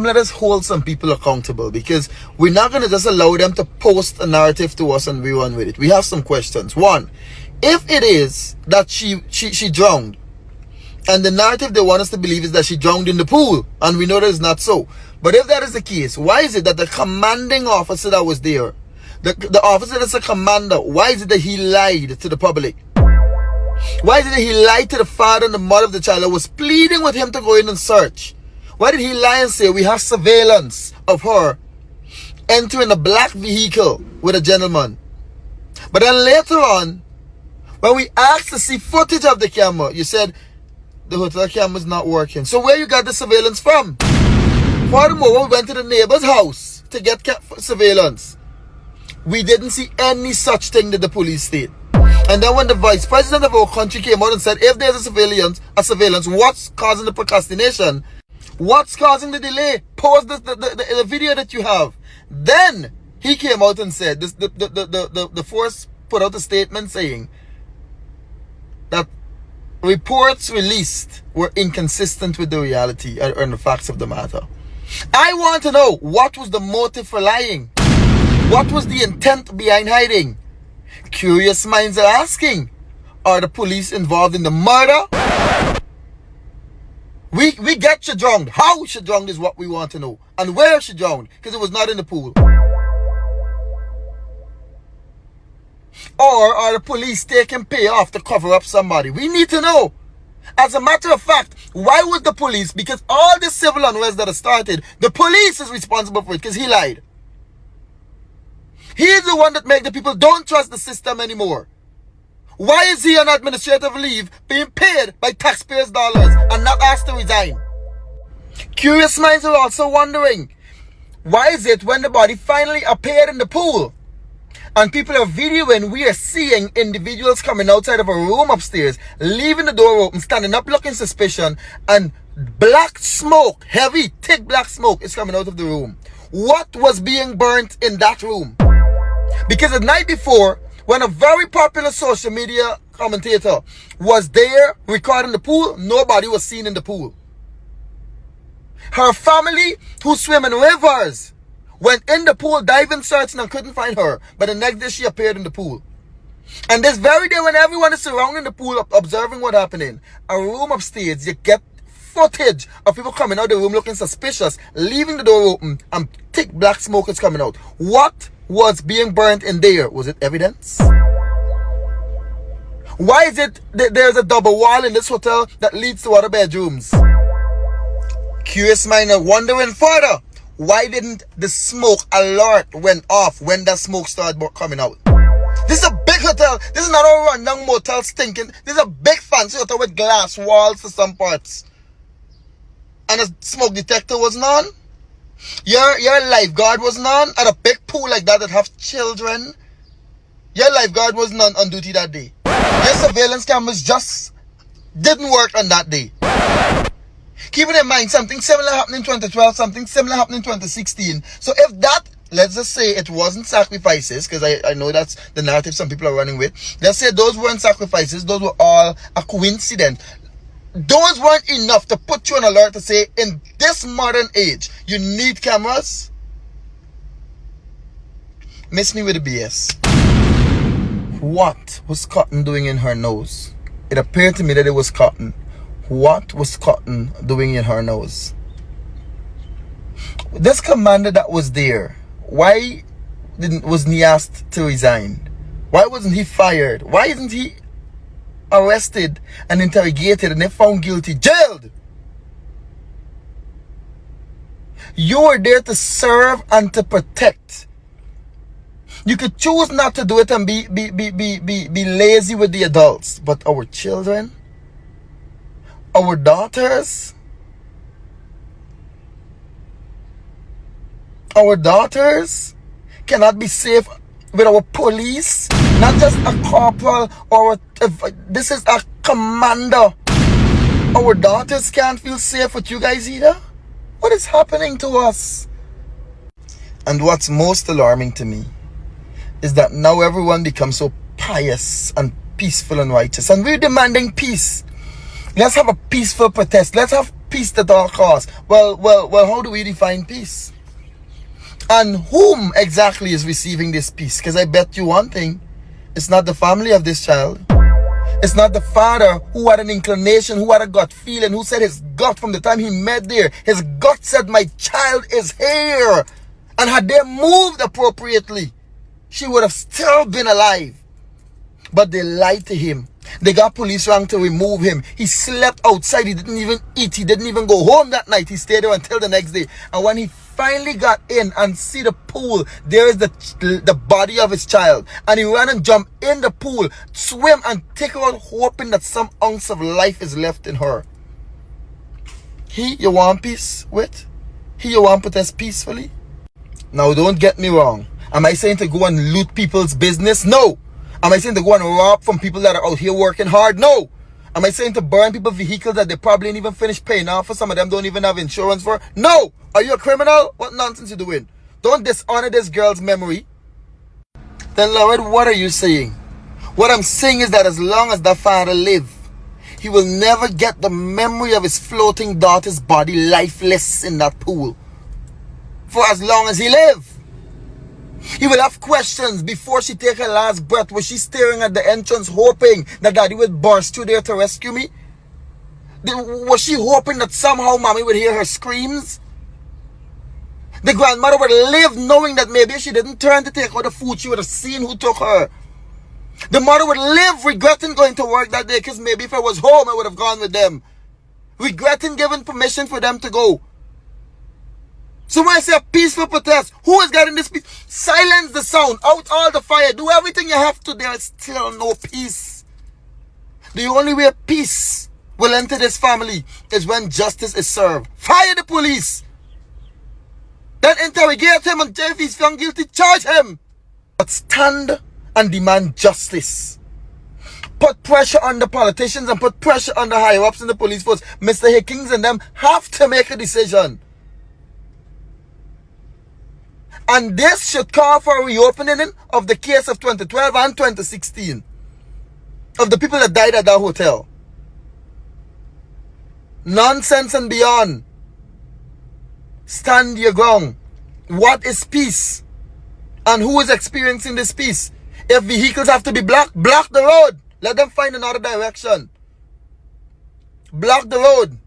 Let us hold some people accountable, because we're not going to just allow them to post a narrative to us and we run with it. We have some questions. One, if it is that she drowned, and the narrative they want us to believe is that she drowned in the pool, and we know that is not so. But if that is the case, why is it that the commanding officer that was there, the officer that's a commander, why is it that he lied to the public? Why is it that he lied to the father and the mother of the child that was pleading with him to go in and search? Why did he lie and say we have surveillance of her entering a black vehicle with a gentleman? But then later on, when we asked to see footage of the camera, you said the hotel camera is not working. So where you got the surveillance from? Furthermore, when we went to the neighbor's house to get surveillance, we didn't see any such thing that the police state. And then when the vice president of our country came out and said, if there's a surveillance, what's causing the procrastination? What's causing the delay? Pause the video that you have. Then he came out and said, the force put out a statement saying that reports released were inconsistent with the reality and the facts of the matter. I want to know, what was the motive for lying? What was the intent behind hiding? Curious minds are asking, are the police involved in the murder? We get she drowned. How she drowned is what we want to know. And where she drowned, because it was not in the pool. Or are the police taking payoff to cover up somebody? We need to know. As a matter of fact, why would the police, because all the civil unrest that has started, the police is responsible for it because he lied. He's the one that made the people don't trust the system anymore. Why is he on administrative leave being paid by taxpayers' dollars and not asked to resign? Curious minds are also wondering, why is it when the body finally appeared in the pool and people are videoing, we are seeing individuals coming outside of a room upstairs, leaving the door open, standing up looking suspicious, and black smoke, heavy, thick black smoke is coming out of the room. What was being burnt in that room? Because the night before, when a very popular social media commentator was there recording the pool, nobody was seen in the pool. Her family, who swim in rivers, went in the pool diving, searching, and couldn't find her. But the next day she appeared in the pool. And this very day when everyone is surrounding the pool, observing what happening, a room upstairs, you get footage of people coming out of the room looking suspicious, leaving the door open, and thick black smoke is coming out. What was being burnt in there? Was it evidence? Why is it that there's a double wall in this hotel that leads to other bedrooms? Curious mind are wondering further, why didn't the smoke alert went off when that smoke started coming out? This is a big hotel. This is not a rundown motel stinking. This is a big fancy hotel with glass walls for some parts. And a smoke detector wasn't on? Your lifeguard wasn't on? At a big pool like that have children? Your lifeguard wasn't on duty that day. Your surveillance cameras just didn't work on that day. Keeping in mind, something similar happened in 2012, something similar happened in 2016. So if that, let's just say it wasn't sacrifices, because I know that's the narrative some people are running with. Let's say those weren't sacrifices, those were all a coincidence. Those weren't enough to put you on alert to say, in this modern age, you need cameras. Miss me with the BS. What was Cotton doing in her nose? It appeared to me that it was Cotton. What was Cotton doing in her nose? This commander that was there, why wasn't he asked to resign? Why wasn't he fired? Why isn't he arrested and interrogated and if found guilty, jailed? You are there to serve and to protect. You could choose not to do it and be lazy with the adults, but our children, our daughters cannot be safe with our police. Not just a corporal or this is a commander. Our daughters can't feel safe with you guys either. What is happening to us? And what's most alarming to me is that now everyone becomes so pious and peaceful and righteous, and we're demanding peace. Let's have a peaceful protest. Let's have peace at all costs. Well, how do we define peace? And whom exactly is receiving this peace? Because I bet you one thing, it's not the family of this child. It's not the father who had an inclination, who had a gut feeling, who said his gut from the time he met there. His gut said, my child is here. And had they moved appropriately, she would have still been alive. But they lied to him. They got police rank to remove him. He slept outside. He didn't even eat. He didn't even go home that night. He stayed there until the next day. And when he finally got in and see the pool, there is the body of his child. And he ran and jumped in the pool, swim and take her out, hoping that some ounce of life is left in her. He you want peace with? He you want protest peacefully? Now don't get me wrong. Am I saying to go and loot people's business? No. Am I saying to go and rob from people that are out here working hard? No. Am I saying to burn people's vehicles that they probably ain't even finished paying off for? Some of them don't even have insurance for? No. Are you a criminal? What nonsense you doing? Don't dishonor this girl's memory. Then Lord, what are you saying? What I'm saying is that as long as that father lives, he will never get the memory of his floating daughter's body lifeless in that pool. For as long as he lives. He will have questions before she take her last breath. Was she staring at the entrance hoping that daddy would burst through there to rescue me? Was she hoping that somehow mommy would hear her screams? The grandmother would live knowing that maybe if she didn't turn to take out the food, she would have seen who took her. The mother would live regretting going to work that day because maybe if I was home, I would have gone with them. Regretting giving permission for them to go. So when I say a peaceful protest, who is getting this peace? Silence the sound, out all the fire, do everything you have to, there is still no peace. The only way peace will enter this family is when justice is served. Fire the police. Then interrogate him, and if he's found guilty, charge him. But stand and demand justice. Put pressure on the politicians and put pressure on the higher ups in the police force. Mr. Hickings and them have to make a decision. And this should call for a reopening of the case of 2012 and 2016. Of the people that died at that hotel. Nonsense and beyond. Stand your ground. What is peace? And who is experiencing this peace? If vehicles have to be blocked, block the road. Let them find another direction. Block the road.